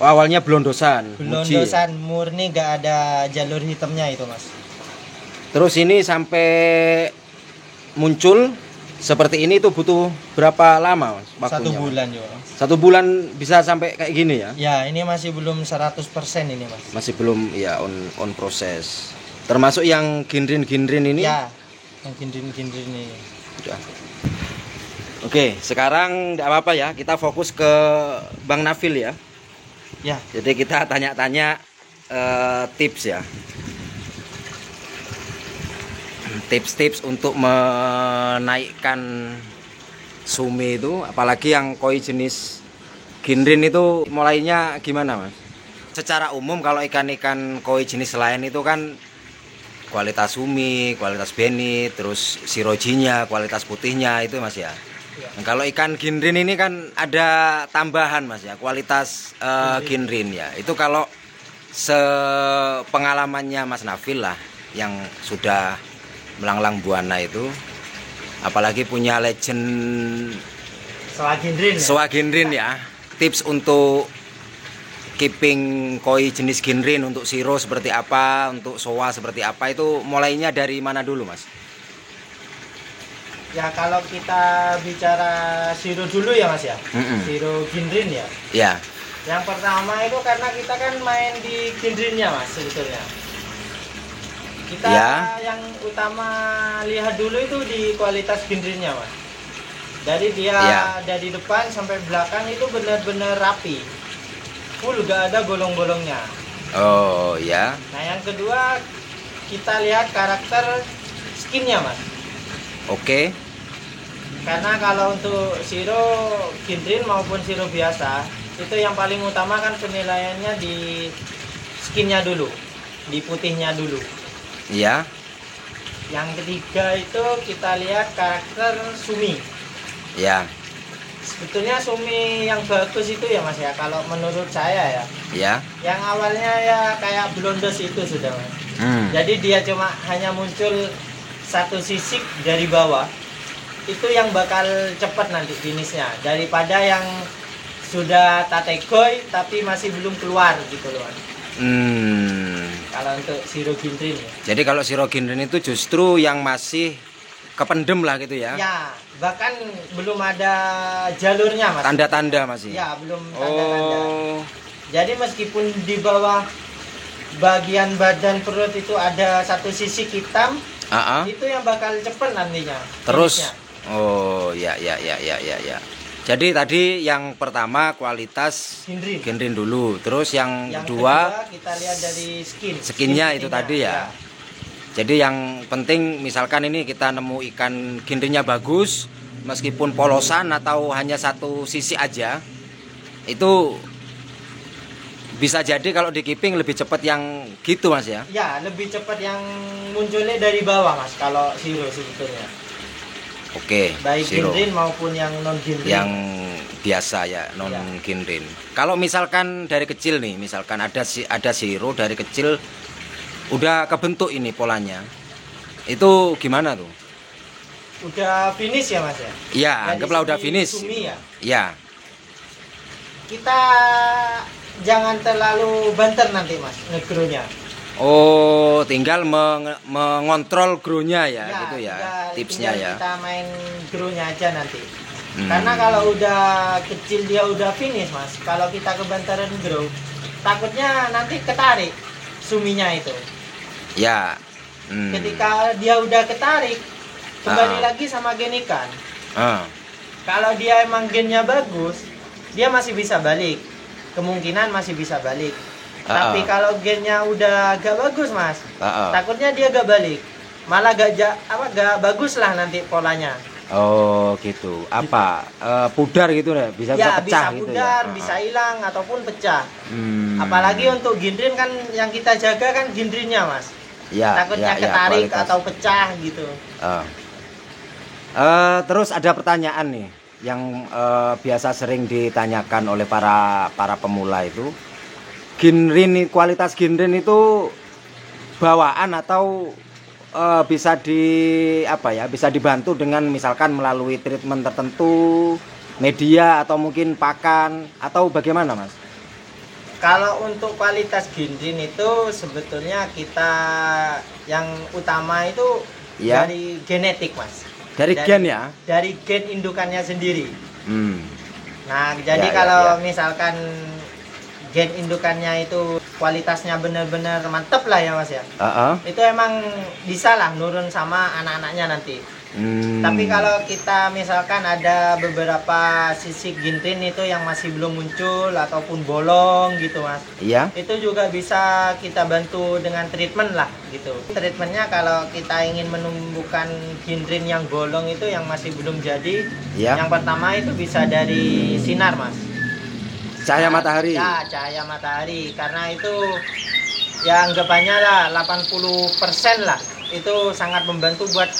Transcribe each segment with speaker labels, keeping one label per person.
Speaker 1: awalnya blondosan.
Speaker 2: Blondosan murni, gak ada jalur hitamnya itu mas.
Speaker 1: Terus ini sampai muncul seperti ini itu butuh berapa lama mas waktunya?
Speaker 2: 1 bulan juga.
Speaker 1: 1 bulan bisa sampai kayak gini ya?
Speaker 2: Ya ini masih belum 100% ini mas.
Speaker 1: Masih belum ya on proses. Termasuk yang ginrin ini?
Speaker 2: Ya, yang ginrin ini.
Speaker 1: Udah. Oke, sekarang tidak apa-apa ya, kita fokus ke Bang Nafil ya.
Speaker 2: Ya.
Speaker 1: Jadi kita tanya-tanya tips ya. Tips-tips untuk menaikkan sumi itu, apalagi yang koi jenis ginrin itu mulainya gimana mas? Secara umum kalau ikan-ikan koi jenis lain itu kan kualitas sumi, kualitas benit, terus sirojinya, kualitas putihnya itu mas ya. Nah, kalau ikan ginrin ini kan ada tambahan mas ya, kualitas ginrin ya. Itu kalau sepengalamannya Mas Nafil lah yang sudah melanglang buana itu, apalagi punya legend
Speaker 2: Soa
Speaker 1: ginrin ya. Tips untuk keeping koi jenis ginrin, untuk siro seperti apa, untuk soa seperti apa, itu mulainya dari mana dulu mas?
Speaker 2: Ya kalau kita bicara siro dulu ya mas ya. Siro ginrin ya.
Speaker 1: Ya.
Speaker 2: Yang pertama itu karena kita kan main di ginrinnya mas sebetulnya. Kita
Speaker 1: ya.
Speaker 2: Yang utama lihat dulu itu di kualitas ginrinnya mas. Dari dia dari depan sampai belakang itu benar-benar rapi, full, gak ada bolong-bolongnya.
Speaker 1: Oh ya.
Speaker 2: Nah yang kedua kita lihat karakter skinnya mas.
Speaker 1: Oke.
Speaker 2: Karena kalau untuk siro ginrin maupun siro biasa itu yang paling utama kan penilaiannya di skinnya dulu, di putihnya dulu.
Speaker 1: Iya.
Speaker 2: Yang ketiga itu kita lihat karakter sumi.
Speaker 1: Ya.
Speaker 2: Sebetulnya sumi yang bagus itu ya mas ya, kalau menurut saya ya.
Speaker 1: Ya.
Speaker 2: Yang awalnya ya kayak blondes itu sudah mas. Jadi dia cuma hanya muncul satu sisik dari bawah. Itu yang bakal cepat nanti finishnya daripada yang sudah tategoy tapi masih belum keluar gitu loh mas. Kalau untuk siro ginrin ya.
Speaker 1: Jadi kalau siro ginrin itu justru yang masih kependem lah gitu ya?
Speaker 2: Ya, bahkan belum ada jalurnya mas.
Speaker 1: Tanda-tanda masih?
Speaker 2: Ya, belum tanda-tanda. Jadi meskipun di bawah bagian badan perut itu ada satu sisi hitam, itu yang bakal cepet nantinya.
Speaker 1: Terus?
Speaker 2: Finishnya.
Speaker 1: Oh ya. Jadi tadi yang pertama kualitas ginrin dulu, terus yang kedua
Speaker 2: kita lihat dari
Speaker 1: skinnya itu tadi ya. Jadi yang penting misalkan ini kita nemu ikan ginrinnya bagus, meskipun polosan atau hanya satu sisi aja, itu bisa jadi kalau di keeping lebih cepat yang gitu mas ya?
Speaker 2: Ya, lebih cepat yang munculnya dari bawah mas kalau siro sebetulnya.
Speaker 1: Oke,
Speaker 2: baik
Speaker 1: siro.
Speaker 2: Ginrin maupun yang non ginrin.
Speaker 1: Yang biasa ya, non ginrin. Kalau misalkan dari kecil nih, misalkan ada siro dari kecil udah kebentuk ini polanya, itu gimana tuh?
Speaker 2: Udah finish ya mas ya?
Speaker 1: Iya, anggaplah udah finish.
Speaker 2: Sumi ya?
Speaker 1: Iya.
Speaker 2: Kita jangan terlalu banter nanti mas ngegronya.
Speaker 1: Oh, tinggal mengontrol grow-nya ya, gitu ya, tipsnya ya.
Speaker 2: Kita main grow-nya aja nanti. Karena kalau udah kecil dia udah finish mas, kalau kita kebantaran grow, takutnya nanti ketarik suminya itu.
Speaker 1: Ya.
Speaker 2: Ketika dia udah ketarik, kembali lagi sama gen ikan. Kalau dia emang gennya bagus, dia masih bisa balik. Kemungkinan masih bisa balik. Tapi kalau gennya udah gak bagus mas, takutnya dia gak balik, malah gak bagus lah nanti polanya.
Speaker 1: Oh gitu. Apa pudar gitu deh, bisa
Speaker 2: ya,
Speaker 1: pecah
Speaker 2: bisa
Speaker 1: gitu
Speaker 2: pudar,
Speaker 1: ya?
Speaker 2: Bisa hilang ataupun pecah. Apalagi untuk ginrin kan yang kita jaga kan ginrinnya mas.
Speaker 1: Ya,
Speaker 2: takutnya ketarik atau pecah gitu.
Speaker 1: Terus ada pertanyaan nih yang biasa sering ditanyakan oleh para pemula itu. Ginrin, kualitas ginrin itu bawaan atau bisa bisa dibantu dengan misalkan melalui treatment tertentu, media atau mungkin pakan atau bagaimana mas?
Speaker 2: Kalau untuk kualitas ginrin itu sebetulnya kita yang utama itu
Speaker 1: Ya.
Speaker 2: dari genetik, Mas.
Speaker 1: Dari gen ya?
Speaker 2: Dari gen indukannya sendiri.
Speaker 1: Hmm.
Speaker 2: Nah, jadi
Speaker 1: Ya,
Speaker 2: kalau
Speaker 1: ya.
Speaker 2: misalkan gen indukannya itu kualitasnya benar-benar mantep lah ya, Mas ya. Itu emang bisa lah nurun sama anak-anaknya nanti. Tapi kalau kita misalkan ada beberapa sisik ginrin itu yang masih belum muncul ataupun bolong gitu, Mas.
Speaker 1: Iya.
Speaker 2: Itu juga bisa kita bantu dengan treatment lah gitu. Treatmentnya kalau kita ingin menumbuhkan ginrin yang bolong itu yang masih belum jadi,
Speaker 1: Iya.
Speaker 2: yang pertama itu bisa dari sinar, Mas.
Speaker 1: Cahaya matahari.
Speaker 2: Ya, cahaya matahari. Karena itu ya anggapannya lah 80% lah. Itu sangat membantu buat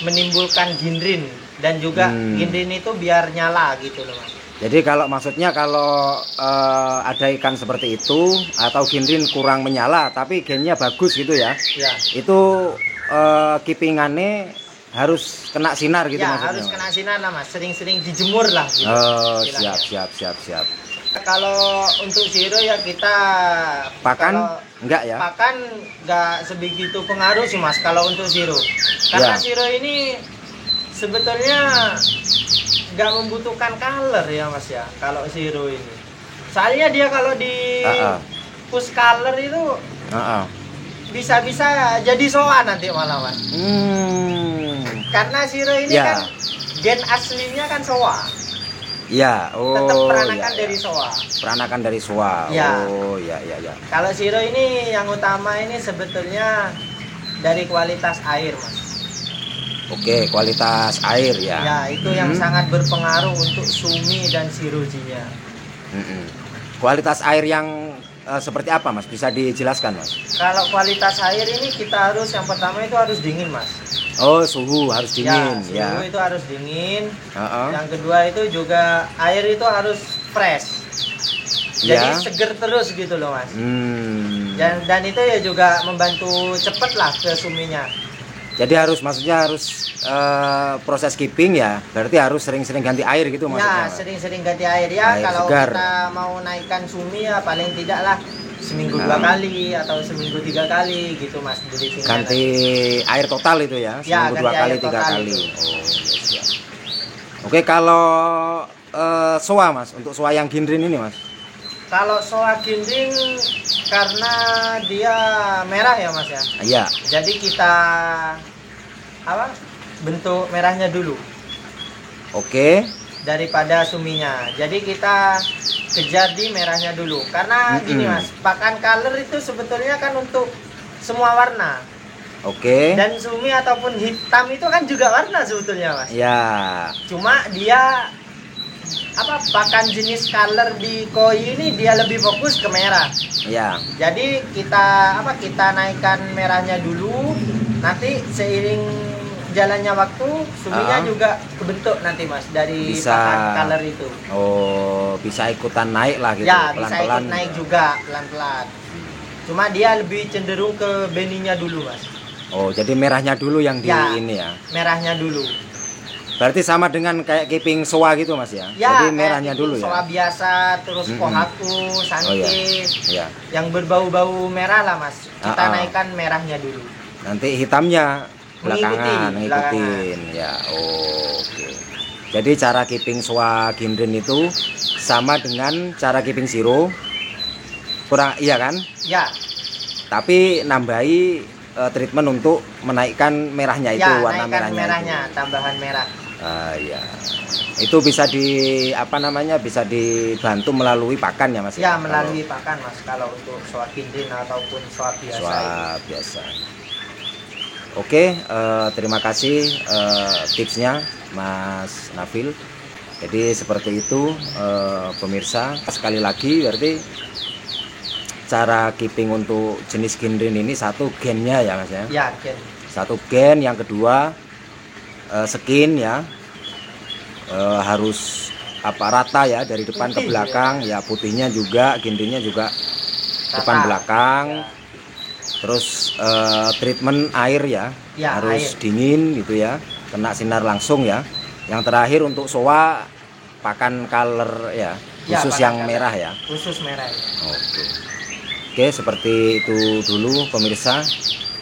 Speaker 2: menimbulkan ginrin. Dan juga ginrin itu biar nyala gitu loh, Mas.
Speaker 1: Jadi kalau maksudnya kalau ada ikan seperti itu atau ginrin kurang menyala tapi gennya bagus gitu ya.
Speaker 2: Ya.
Speaker 1: Itu kipingannya harus kena sinar gitu
Speaker 2: Ya,
Speaker 1: maksudnya.
Speaker 2: harus kena sinar lah, Mas. Sering-sering dijemur lah gitu.
Speaker 1: Oh,
Speaker 2: istilahnya.
Speaker 1: siap.
Speaker 2: Kalau untuk zero ya kita
Speaker 1: Pakan
Speaker 2: kalau
Speaker 1: enggak ya?
Speaker 2: pakan nggak sebegitu pengaruh sih, Mas, kalau untuk zero. Karena
Speaker 1: Ya.
Speaker 2: zero ini sebetulnya nggak membutuhkan color ya, Mas ya. Kalau zero ini, soalnya dia kalau di push color itu bisa-bisa jadi soa nanti malah, Mas. Karena zero ini
Speaker 1: Ya.
Speaker 2: kan gen aslinya kan soa.
Speaker 1: Ya,
Speaker 2: Tetap peranakan
Speaker 1: ya,
Speaker 2: dari soa.
Speaker 1: Peranakan dari soa.
Speaker 2: Ya.
Speaker 1: Oh, ya.
Speaker 2: Kalau zero ini yang utama ini sebetulnya dari kualitas air, Mas.
Speaker 1: Oke, kualitas air ya.
Speaker 2: Ya, itu yang sangat berpengaruh untuk sumi dan sirojinya.
Speaker 1: Kualitas air yang seperti apa, Mas? Bisa dijelaskan, Mas?
Speaker 2: Kalau kualitas air ini kita harus yang pertama itu harus dingin, Mas.
Speaker 1: Oh, suhu harus dingin ya.
Speaker 2: Suhu itu harus dingin. Yang kedua itu juga air itu harus fresh. Jadi seger terus gitu loh, Mas. Dan itu ya juga membantu cepet lah ke suminya.
Speaker 1: Jadi maksudnya harus proses keeping ya. Berarti harus sering-sering ganti air gitu maksudnya.
Speaker 2: Ya, sering-sering ganti air ya.
Speaker 1: Air
Speaker 2: Kalau
Speaker 1: segar.
Speaker 2: kita mau naikkan sumi ya paling tidak lah seminggu 2 kali atau seminggu 3 kali gitu, Mas. Jadi
Speaker 1: ganti air total itu ya.
Speaker 2: Ya,
Speaker 1: Seminggu 2
Speaker 2: ganti
Speaker 1: kali,
Speaker 2: air
Speaker 1: 3
Speaker 2: total
Speaker 1: kali.
Speaker 2: itu.
Speaker 1: Oh, siap. Oke, kalau soa, Mas, untuk soa yang ginrin ini, Mas.
Speaker 2: Kalau soa ginring karena dia merah ya, Mas ya.
Speaker 1: Iya.
Speaker 2: Jadi kita bentuk merahnya dulu
Speaker 1: Oke.
Speaker 2: daripada suminya. Jadi kita kejar di merahnya dulu. Karena gini, Mas, pakan color itu sebetulnya kan untuk semua warna.
Speaker 1: Oke.
Speaker 2: Dan sumi ataupun hitam itu kan juga warna sebetulnya, Mas.
Speaker 1: Ya.
Speaker 2: Cuma dia pakan jenis color di koi ini dia lebih fokus ke merah.
Speaker 1: Ya.
Speaker 2: Jadi kita naikkan merahnya dulu. Nanti seiring jalannya waktu suminya juga kebentuk nanti, Mas, dari pakan color itu.
Speaker 1: Oh, bisa ikutan naik lah gitu.
Speaker 2: Ya, bisa
Speaker 1: pelan-pelan.
Speaker 2: ikut naik juga pelan-pelan. Cuma dia lebih cenderung ke benihnya dulu, Mas.
Speaker 1: Oh, jadi merahnya dulu yang di ini ya.
Speaker 2: Merahnya dulu.
Speaker 1: Berarti sama dengan kayak keeping soa gitu, Mas ya.
Speaker 2: Ya,
Speaker 1: jadi merahnya dulu ya.
Speaker 2: Soa biasa, terus kohaku, sanke.
Speaker 1: Oh, ya.
Speaker 2: Yang berbau-bau merah lah, Mas. Kita naikkan merahnya dulu.
Speaker 1: Nanti hitamnya belakangan,
Speaker 2: Mengikuti
Speaker 1: ngikutin. Ya, oke. Jadi cara keeping soa ginrin itu sama dengan cara keeping zero. Kurang iya kan?
Speaker 2: Ya.
Speaker 1: Tapi nambahi treatment untuk menaikkan merahnya itu, warna merahnya.
Speaker 2: Tambahan merah.
Speaker 1: Ya. Itu bisa bisa dibantu melalui pakan ya, Mas?
Speaker 2: Ya, melalui pakan, Mas. Kalau untuk soa ginrin ataupun soa biasa.
Speaker 1: Soa biasa. Oke, terima kasih tipsnya, Mas Nafil. Jadi seperti itu, pemirsa. Sekali lagi, berarti cara keeping untuk jenis ginrin ini satu gennya ya, Mas ya?
Speaker 2: Ya, gen.
Speaker 1: Satu gen, yang kedua skin ya, harus rata ya dari depan ke belakang ya, putihnya juga, ginrinnya juga rata. Depan belakang. Terus treatment air ya, harus dingin gitu ya, kena sinar langsung ya. Yang terakhir untuk soa pakan color ya,
Speaker 2: Ya,
Speaker 1: khusus
Speaker 2: pakan
Speaker 1: yang
Speaker 2: color.
Speaker 1: merah ya.
Speaker 2: Khusus merah. Ya.
Speaker 1: Oke, seperti itu dulu pemirsa.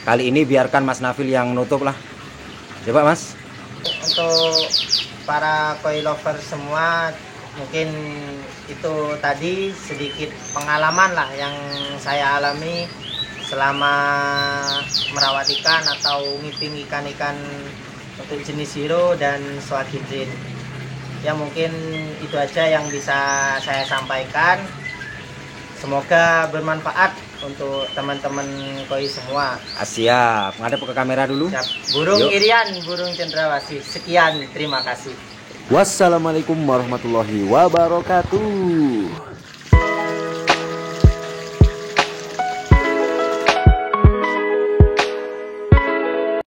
Speaker 1: Kali ini biarkan Mas Nafil yang nutup lah. Coba Mas.
Speaker 2: Untuk para koi lover semua, mungkin itu tadi sedikit pengalaman lah yang saya alami selama merawat ikan atau ngiping ikan-ikan untuk jenis hero dan swagindrin. Ya mungkin itu aja yang bisa saya sampaikan. Semoga bermanfaat untuk teman-teman koi semua.
Speaker 1: Siap, ngadep ke kamera dulu.
Speaker 2: Siap. Burung
Speaker 1: Yuk.
Speaker 2: Irian, burung cendrawasih. Sekian, terima kasih.
Speaker 1: Wassalamualaikum warahmatullahi wabarakatuh.